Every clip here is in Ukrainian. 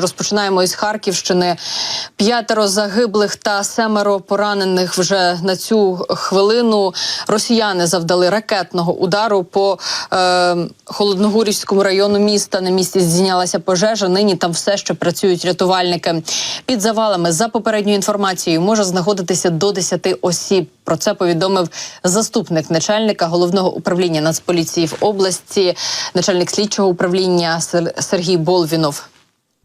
Розпочинаємо із Харківщини. 5 загиблих та 7 поранених вже на цю хвилину. Росіяни завдали ракетного удару по Холодногорівському району міста. На місці здійнялася пожежа. Нині там все ще працюють рятувальники. Під завалами, за попередньою інформацією, може знаходитися до 10 осіб. Про це повідомив заступник начальника Головного управління Нацполіції в області, начальник слідчого управління Сергій Болвінов.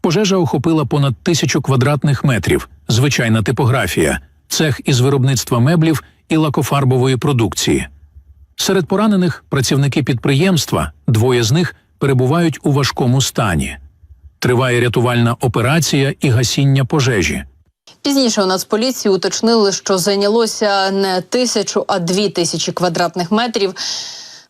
Пожежа охопила понад 1000 квадратних метрів, звичайна типографія, цех із виробництва меблів і лакофарбової продукції. Серед поранених – працівники підприємства, 2 з них перебувають у важкому стані. Триває рятувальна операція і гасіння пожежі. Пізніше у Нацполіції уточнили, що зайнялося не 1000, а 2000 квадратних метрів.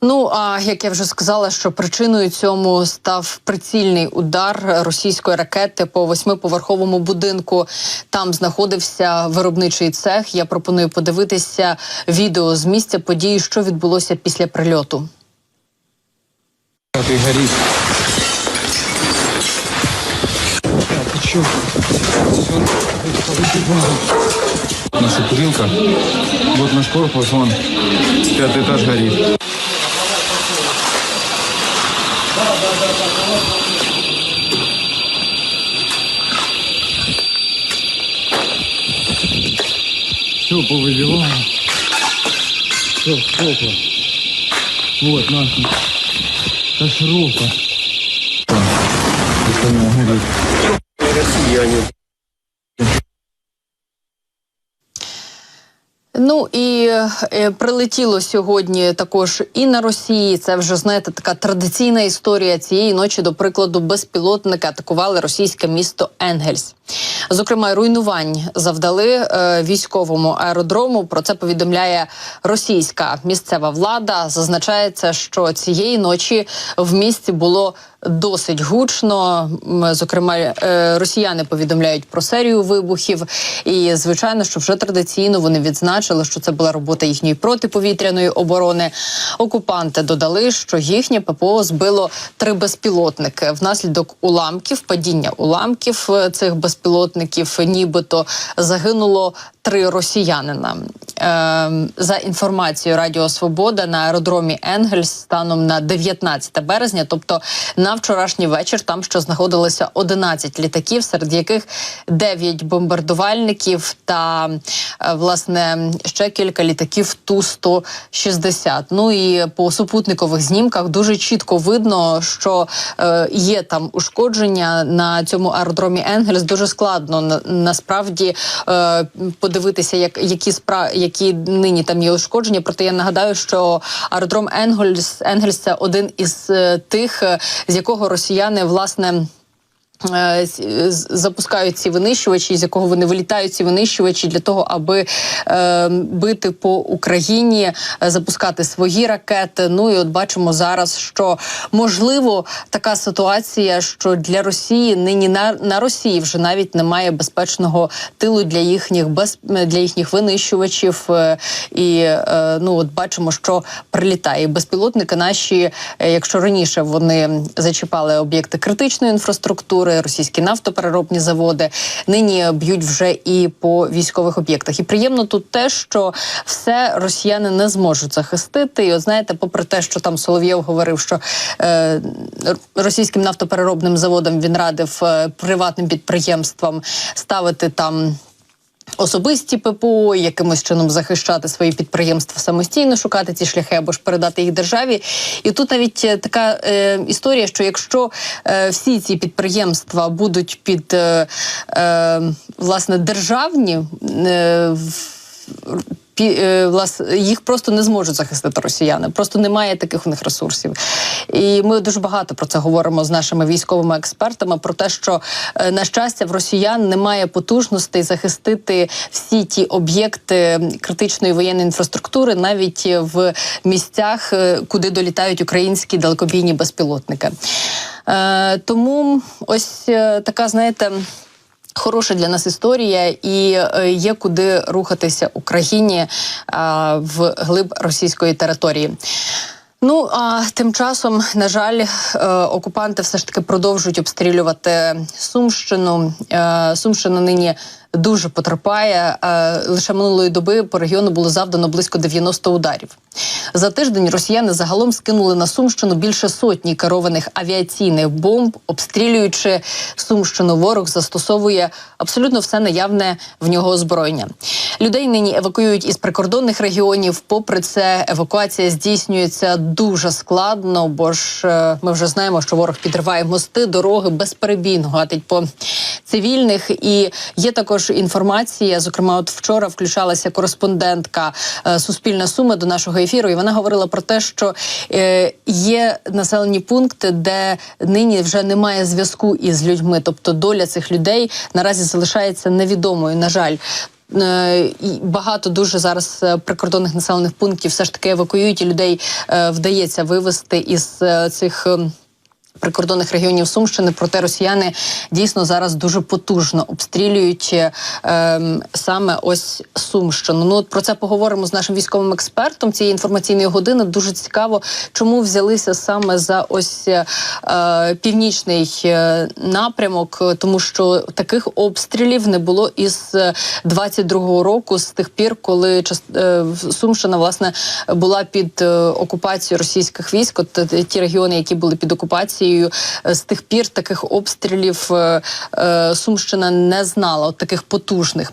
Ну, а як я вже сказала, що причиною цьому став прицільний удар російської ракети по 8-поверховому будинку. Там знаходився виробничий цех. Я пропоную подивитися відео з місця події, що відбулося після прильоту. Наша курилка. Вот наш корпус, вон 5-й этаж горит. Все, повыбиваем. Все, сколько. Вот наша кашировка. Россияне. Ну і прилетіло сьогодні також і на Росії. Це вже, знаєте, така традиційна історія. Цієї ночі, до прикладу, безпілотники атакували російське місто Енгельс. Зокрема, руйнувань завдали військовому аеродрому. Про це повідомляє російська місцева влада. Зазначається, що цієї ночі в місті було досить гучно. Зокрема, росіяни повідомляють про серію вибухів. І, звичайно, що вже традиційно вони відзначили, що це була робота їхньої протиповітряної оборони. Окупанти додали, що їхнє ППО збило 3 безпілотники. Внаслідок уламків, падіння уламків цих безпілотників, нібито загинуло 3 росіянина. За інформацією Радіо Свобода, на аеродромі Енгельс станом на 19 березня, тобто на вчорашній вечір, там що знаходилося 11 літаків, серед яких 9 бомбардувальників та, власне, ще кілька літаків Ту-160. Ну і по супутникових знімках дуже чітко видно, що є там ушкодження на цьому аеродромі Енгельс. Дуже складно насправді подивитися, які нині там є ушкодження. Проте я нагадаю, що аеродром Енгельс – це один із тих, з якого росіяни, власне, запускають ці винищувачі, з якого вони вилітають ці винищувачі для того, аби бити по Україні, запускати свої ракети. Ну і от бачимо зараз, що можливо така ситуація, що для Росії нині на Росії вже навіть немає безпечного тилу для їхніх винищувачів. І ну от бачимо, що прилітає. Безпілотники наші, якщо раніше вони зачіпали об'єкти критичної інфраструктури, російські нафтопереробні заводи, нині б'ють вже і по військових об'єктах. І приємно тут те, що все росіяни не зможуть захистити. І от знаєте, попри те, що там Соловйов говорив, що російським нафтопереробним заводам він радив приватним підприємствам ставити там особисті ППО, якимось чином захищати свої підприємства самостійно, шукати ці шляхи або ж передати їх державі. І тут навіть така історія, що якщо всі ці підприємства будуть під, власне, державні, їх просто не зможуть захистити росіяни. Просто немає таких у них ресурсів. І ми дуже багато про це говоримо з нашими військовими експертами, про те, що, на щастя, в росіян немає потужностей захистити всі ті об'єкти критичної воєнної інфраструктури, навіть в місцях, куди долітають українські далекобійні безпілотники. Тому ось така, знаєте, хороша для нас історія, і є куди рухатися Україні в глиб російської території. Ну, а тим часом, на жаль, окупанти все ж таки продовжують обстрілювати Сумщину. Сумщина нині дуже потерпає. Лише минулої доби по регіону було завдано близько 90 ударів. За тиждень росіяни загалом скинули на Сумщину більше сотні керованих авіаційних бомб. Обстрілюючи Сумщину, ворог застосовує абсолютно все наявне в нього озброєння. Людей нині евакуюють із прикордонних регіонів. Попри це, евакуація здійснюється дуже складно, бо ж ми вже знаємо, що ворог підриває мости, дороги, безперебійно гатить по цивільних. І є також інформація, зокрема, от вчора включалася кореспондентка «Суспільна Суми» до нашого ефіру, і вона говорила про те, що є населені пункти, де нині вже немає зв'язку із людьми, тобто доля цих людей наразі залишається невідомою, на жаль. І багато дуже зараз прикордонних населених пунктів все ж таки евакуюють, і людей вдається вивезти із цих прикордонних регіонів Сумщини, проте росіяни дійсно зараз дуже потужно обстрілюють саме ось Сумщину. Ну, от про це поговоримо з нашим військовим експертом цієї інформаційної години. Дуже цікаво, чому взялися саме за ось північний напрямок, тому що таких обстрілів не було із 22-го року, з тих пір, коли Сумщина, власне, була під окупацією російських військ. От ті регіони, які були під окупацією, з тих пір таких обстрілів Сумщина не знала, от таких потужних.